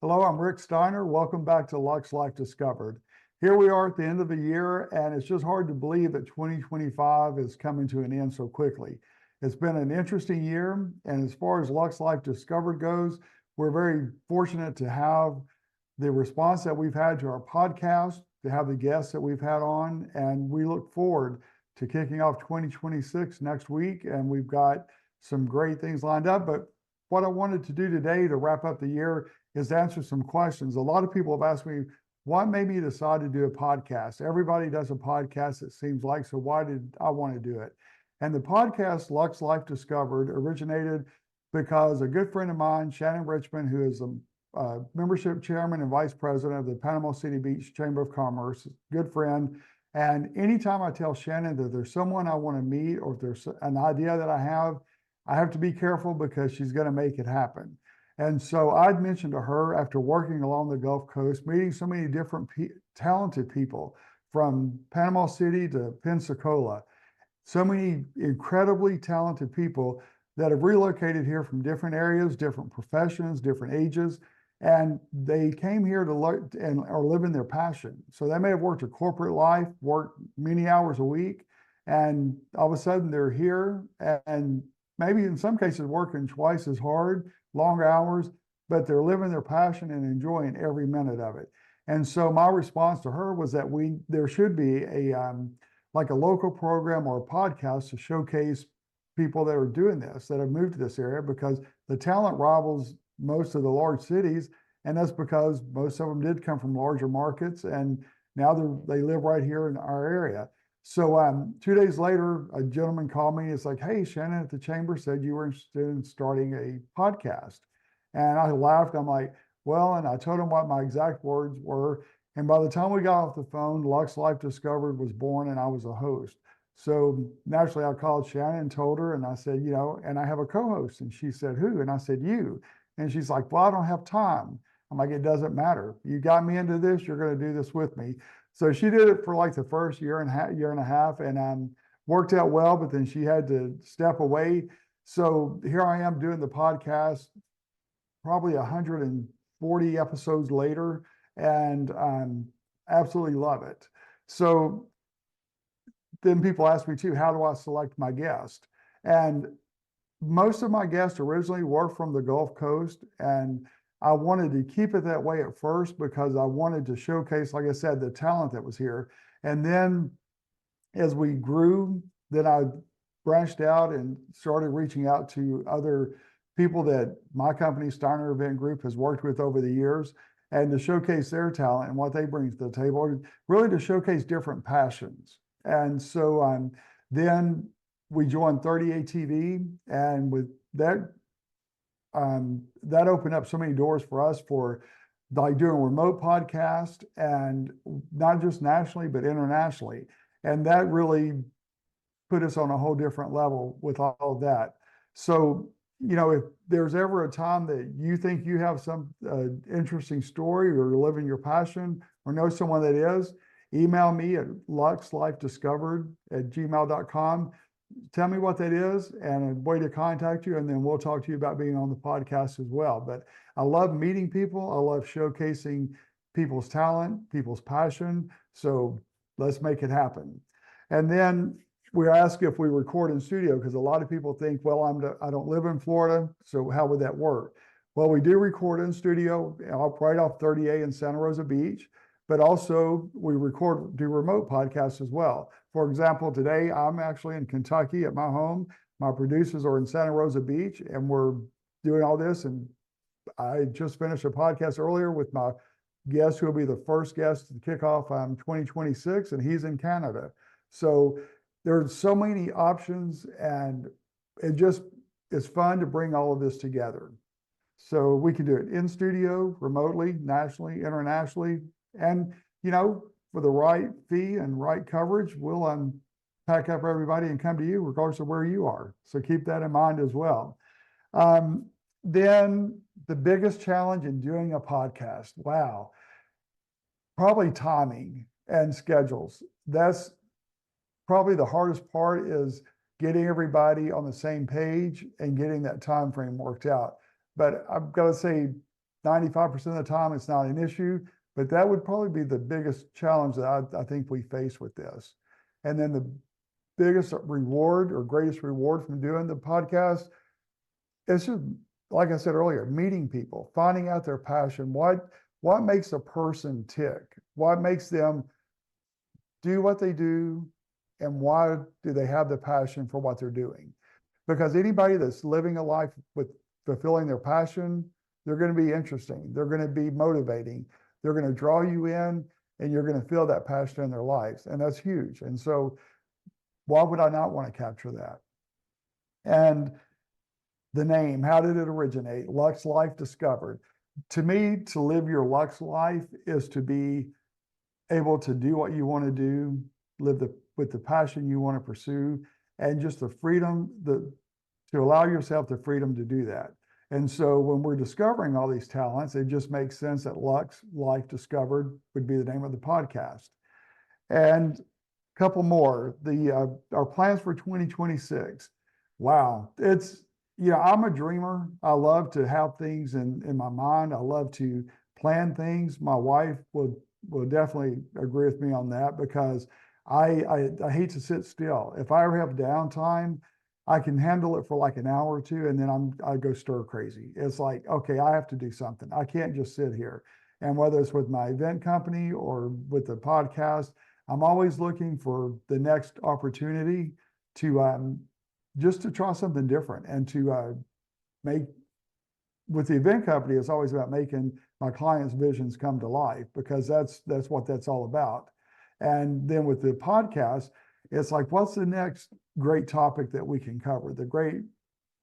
Hello, I'm Rick Steiner. Welcome back to Luxe Life Discovered. Here we are at the end of the year, and it's just hard to believe that 2025 is coming to an end so quickly. It's been an interesting year, and as far as Luxe Life Discovered goes, we're very fortunate to have the response that we've had to our podcast, to have the guests that we've had on, and we look forward to kicking off 2026 next week, and we've got some great things lined up. But what I wanted to do today to wrap up the year is to answer some questions. A lot of people have asked me, what made me decide to do a podcast? Everybody does a podcast, it seems like, so why did I want to do it? And the podcast, Luxe Life Discovered, originated because a good friend of mine, Shannon Richmond, who is a membership chairman and vice president of the Panama City Beach Chamber of Commerce, good friend. And anytime I tell Shannon that there's someone I want to meet or if there's an idea that I have to be careful because she's going to make it happen. And so I'd mentioned to her after working along the Gulf Coast, meeting so many different talented people from Panama City to Pensacola, so many incredibly talented people that have relocated here from different areas, different professions, different ages, and they came here to learn and are living their passion. So they may have worked a corporate life, worked many hours a week, and all of a sudden they're here and maybe in some cases working twice as hard, longer hours, but they're living their passion and enjoying every minute of it. And so my response to her was that there should be like a local program or a podcast to showcase people that are doing this, that have moved to this area, because the talent rivals most of the large cities. And that's because most of them did come from larger markets and now they live right here in our area. So 2 days later, a gentleman called me. It's like, hey, Shannon at the chamber said you were interested in starting a podcast. And I laughed. I'm like, well, and I told him what my exact words were. And by the time we got off the phone, Luxe Life Discovered was born and I was a host. So naturally, I called Shannon and told her, and I said, and I have a co-host. And she said, who? And I said, you. And she's like, well, I don't have time. I'm like, it doesn't matter. You got me into this. You're going to do this with me. So she did it for like the first year and a half, and worked out well, but then she had to step away. So here I am doing the podcast, probably 140 episodes later, and absolutely love it. So then people ask me too, how do I select my guest? And most of my guests originally were from the Gulf Coast, and I wanted to keep it that way at first because I wanted to showcase, like I said, the talent that was here. And then as we grew, then I branched out and started reaching out to other people that my company, Steiner Event Group, has worked with over the years, and to showcase their talent and what they bring to the table, really to showcase different passions. And so then we joined 38 TV, and with that, that opened up so many doors for us for like doing a remote podcast, and not just nationally, but internationally. And that really put us on a whole different level with all of that. So, if there's ever a time that you think you have some interesting story or living your passion or know someone that is, email me at luxelifediscovered@gmail.com. Tell me what that is and a way to contact you, and then we'll talk to you about being on the podcast as well. But I love meeting people. I love showcasing people's talent, people's passion. So let's make it happen. And then we're asked if we record in studio, because a lot of people think, well, I don't live in Florida, so how would that work? Well, we do record in studio right off 30A in Santa Rosa Beach, but also we do remote podcasts as well. For example, today I'm actually in Kentucky at my home. My producers are in Santa Rosa Beach, and we're doing all this. And I just finished a podcast earlier with my guest, who will be the first guest to kick off 2026, and he's in Canada. So there's so many options, and it's fun to bring all of this together. So we can do it in studio, remotely, nationally, internationally, and for the right fee and right coverage, we'll pack up everybody and come to you regardless of where you are. So keep that in mind as well. Then the biggest challenge in doing a podcast, wow, probably timing and schedules. That's probably the hardest part, is getting everybody on the same page and getting that time frame worked out. But I've got to say, 95% of the time, it's not an issue, but that would probably be the biggest challenge that I think we face with this. And then the biggest reward or greatest reward from doing the podcast, it's just, like I said earlier, meeting people, finding out their passion, what makes a person tick, what makes them do what they do, and why do they have the passion for what they're doing. Because anybody that's living a life with fulfilling their passion, they're going to be interesting, they're going to be motivating, they're going to draw you in, and you're going to feel that passion in their lives, and that's huge. And so why would I not want to capture that? And the name, how did it originate? Luxe Life Discovered. To me, to live your Luxe life is to be able to do what you want to do, live with the passion you want to pursue, and just the freedom to allow yourself the freedom to do that. And so when we're discovering all these talents, it just makes sense that Luxe Life Discovered would be the name of the podcast. And a couple more, our plans for 2026. Wow, I'm a dreamer. I love to have things in my mind. I love to plan things. My wife will definitely agree with me on that, because I hate to sit still. If I ever have downtime, I can handle it for like an hour or two, and then I go stir crazy. It's like, okay, I have to do something. I can't just sit here. And whether it's with my event company or with the podcast, I'm always looking for the next opportunity to just to try something different, and to make, with the event company, it's always about making my clients' visions come to life, because that's what that's all about. And then with the podcast, it's like, what's the next great topic that we can cover, the great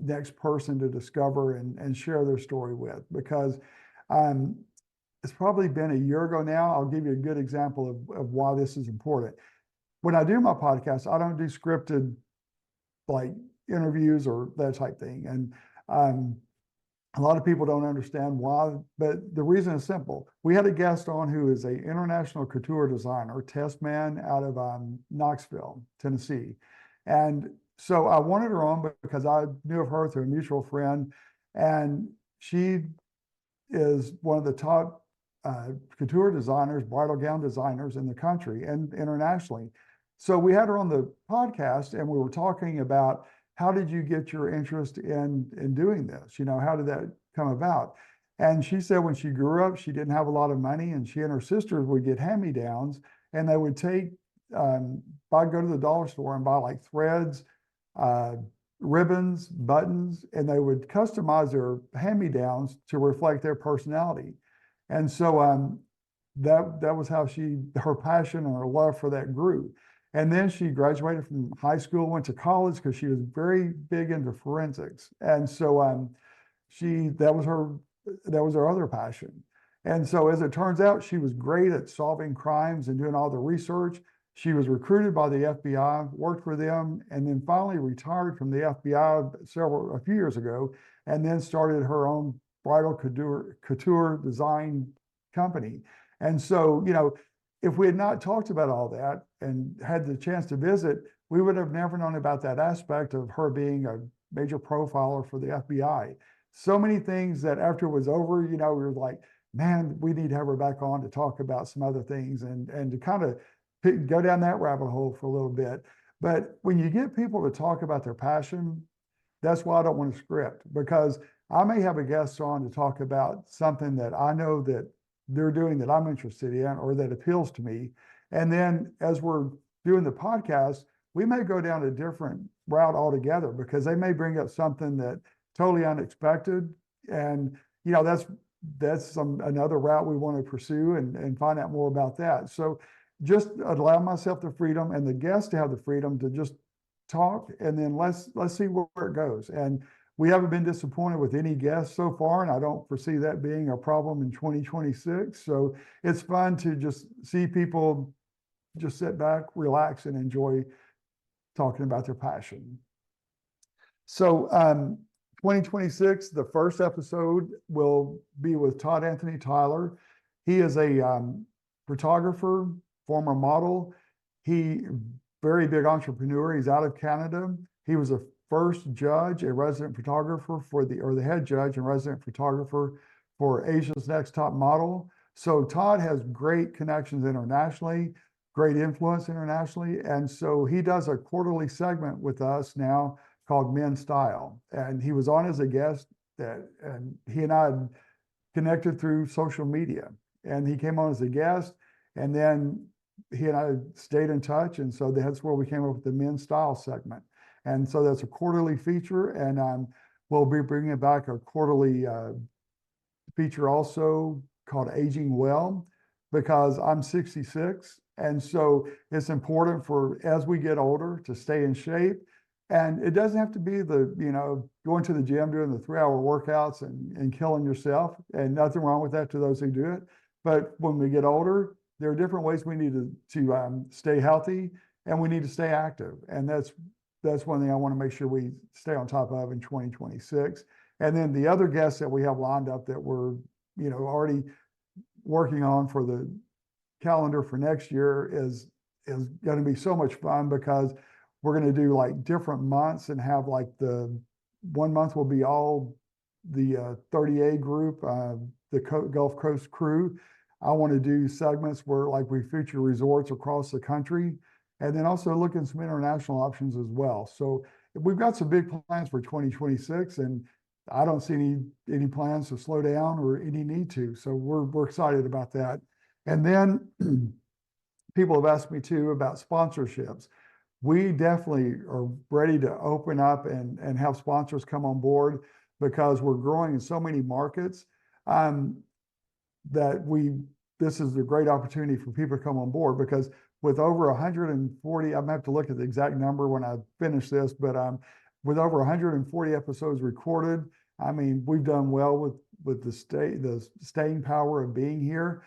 next person to discover and share their story with? Because it's probably been a year ago now. I'll give you a good example of why this is important. When I do my podcast, I don't do scripted like interviews or that type thing. And a lot of people don't understand why, but the reason is simple. We had a guest on who is an international couture designer, test man out of Knoxville, Tennessee. And so I wanted her on because I knew of her through a mutual friend, and she is one of the top couture designers, bridal gown designers in the country and internationally. So we had her on the podcast, and we were talking about, how did you get your interest in doing this? How did that come about? And she said when she grew up, she didn't have a lot of money, and she and her sisters would get hand-me-downs, and they would take, I'd go to the dollar store and buy like threads, ribbons, buttons, and they would customize their hand-me-downs to reflect their personality. And so that was how her passion and her love for that grew. And then she graduated from high school, went to college because she was very big into forensics. And so that was her other passion. And so as it turns out, she was great at solving crimes and doing all the research. She was recruited by the FBI, worked for them, and then finally retired from the FBI a few years ago, and then started her own bridal couture design company. And so, if we had not talked about all that and had the chance to visit, we would have never known about that aspect of her being a major profiler for the FBI. So many things that after it was over, we were like, man, we need to have her back on to talk about some other things and to kind of go down that rabbit hole for a little bit. But when you get people to talk about their passion, that's why I don't want to script, because I may have a guest on to talk about something that I know that they're doing that I'm interested in or that appeals to me. And then as we're doing the podcast, we may go down a different route altogether, because they may bring up something that totally unexpected. And, that's another route we want to pursue and find out more about that. So just allow myself the freedom and the guests to have the freedom to just talk, and then let's see where it goes. And we haven't been disappointed with any guests so far, and I don't foresee that being a problem in 2026. So it's fun to just see people just sit back, relax, and enjoy talking about their passion. So 2026, the first episode will be with Todd Anthony Tyler. He is a photographer, former model. He very big entrepreneur. He's out of Canada. He was a first judge, a resident photographer the head judge and resident photographer for Asia's Next Top Model. So Todd has great connections internationally, great influence internationally. And so he does a quarterly segment with us now called Men's Style. And he was on as a guest and he and I had connected through social media. And he came on as a guest, and then he and I stayed in touch. And so that's where we came up with the Men's Style segment. And so that's a quarterly feature. And we'll be bringing back a quarterly feature also called Aging Well, because I'm 66. And so it's important for, as we get older, to stay in shape. And it doesn't have to be going to the gym, doing the 3-hour workouts and killing yourself. And nothing wrong with that to those who do it. But when we get older, there are different ways we need to stay healthy, and we need to stay active. And that's one thing I want to make sure we stay on top of in 2026. And then the other guests that we have lined up that we're already working on for the calendar for next year is going to be so much fun, because we're going to do like different months and have like the 1 month will be all the 30A group, the Gulf Coast crew. I want to do segments where like we feature resorts across the country, and then also look at some international options as well. So we've got some big plans for 2026, and I don't see any plans to slow down or any need to. So we're excited about that. And then people have asked me too about sponsorships. We definitely are ready to open up and have sponsors come on board, because we're growing in so many markets this is a great opportunity for people to come on board, because with over 140, I'm gonna have to look at the exact number when I finish this, but with over 140 episodes recorded, I mean, we've done well with the staying power of being here.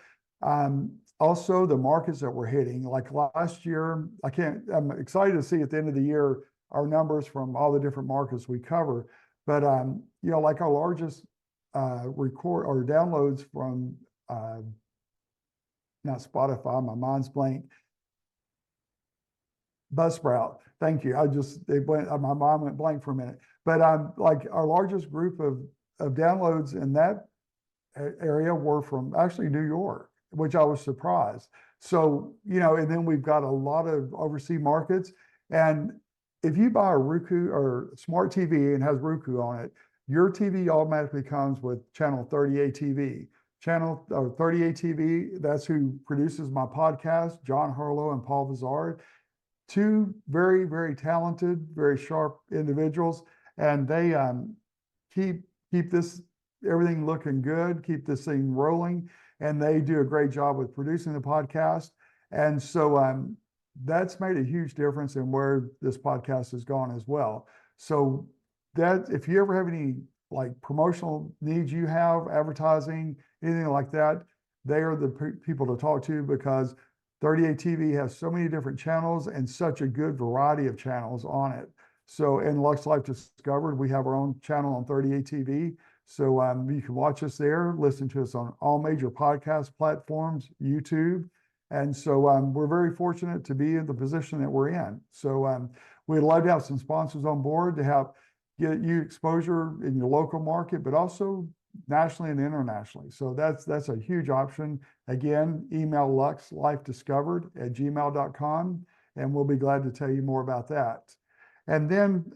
Also, the markets that we're hitting, like last year, I'm excited to see at the end of the year our numbers from all the different markets we cover. But like our largest record or downloads from not Spotify, my mind's blank. Buzzsprout. Thank you. My mind went blank for a minute. But like our largest group of downloads in that area were from actually New York, which I was surprised. So, and then we've got a lot of overseas markets. And if you buy a Roku or smart TV and has Roku on it, your TV automatically comes with channel 30A TV. Channel 30A TV, that's who produces my podcast, John Harlow and Paul Vizard. Two very, very talented, very sharp individuals. And they keep everything looking good, keep this thing rolling. And they do a great job with producing the podcast. And so that's made a huge difference in where this podcast has gone as well. So that if you ever have any like promotional needs you have, advertising, anything like that, they are the people to talk to, because 30A TV has so many different channels and such a good variety of channels on it. So in Luxe Life Discovered, we have our own channel on 30A TV. So you can watch us there, listen to us on all major podcast platforms, YouTube. And so we're very fortunate to be in the position that we're in. So we'd love to have some sponsors on board to get you exposure in your local market, but also nationally and internationally. So that's a huge option. Again, email luxelifediscovered@gmail.com, and we'll be glad to tell you more about that. And then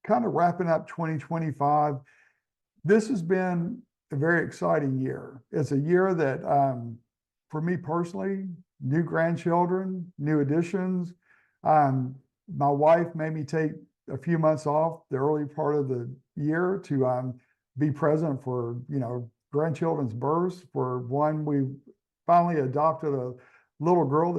kind of wrapping up 2025, this has been a very exciting year. It's a year that, for me personally, new grandchildren, new additions. My wife made me take a few months off the early part of the year to be present for, grandchildren's births. For one, we finally adopted a little girl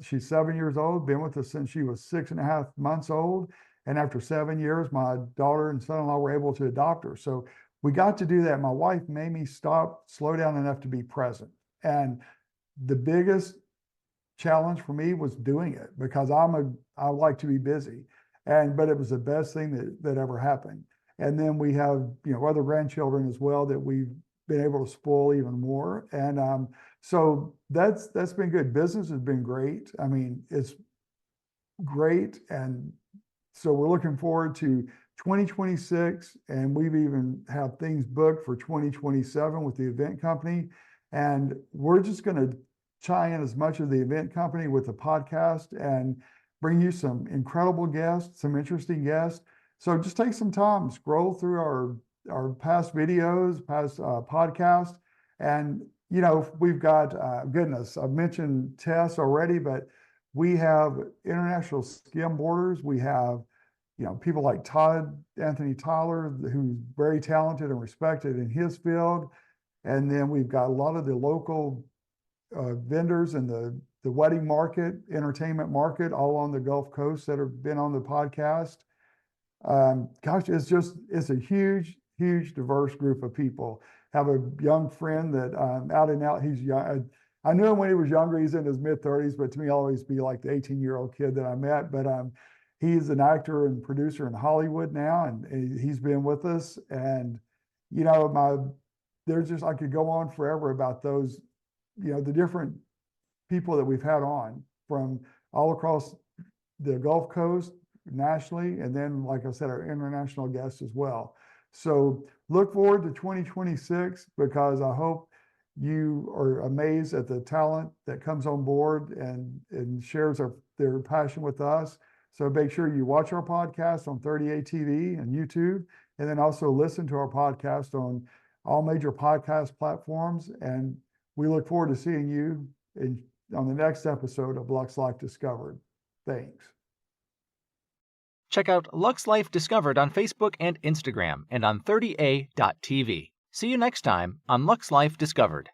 she's 7 years old, been with us since she was 6.5 months old. And after 7 years, my daughter and son-in-law were able to adopt her. So we got to do that. My wife made me slow down enough to be present. And the biggest challenge for me was doing it, because I like to be busy. But it was the best thing that ever happened. And then we have, other grandchildren as well that we've been able to spoil even more. And so that's been good. Business has been great. I mean, it's great. And so we're looking forward to 2026, and we've even have things booked for 2027 with the event company. And we're just going to tie in as much of the event company with the podcast and bring you some incredible guests, some interesting guests. So just take some time, scroll through our past videos, past podcasts, and we've got goodness. I've mentioned Tess already, but we have international skimboarders. We have people like Anthony Tyler, who's very talented and respected in his field. And then we've got a lot of the local vendors in the wedding market, entertainment market, all on the Gulf Coast that have been on the podcast. Gosh, it's a huge, diverse group of people. Have a young friend that out and out, he's young. I knew him when he was younger. He's in his mid-30s, but to me, I'll always be like the 18-year-old kid that I met. But he's an actor and producer in Hollywood now, and he's been with us. And there's just, I could go on forever about those, the different people that we've had on from all across the Gulf Coast nationally, and then, like I said, our international guests as well. So look forward to 2026, because I hope you are amazed at the talent that comes on board and shares their passion with us. So make sure you watch our podcast on 38 TV and YouTube, and then also listen to our podcast on all major podcast platforms. And we look forward to seeing you on the next episode of Luxe Life Discovered. Thanks. Check out Luxe Life Discovered on Facebook and Instagram, and on 30a.tv. See you next time on Luxe Life Discovered.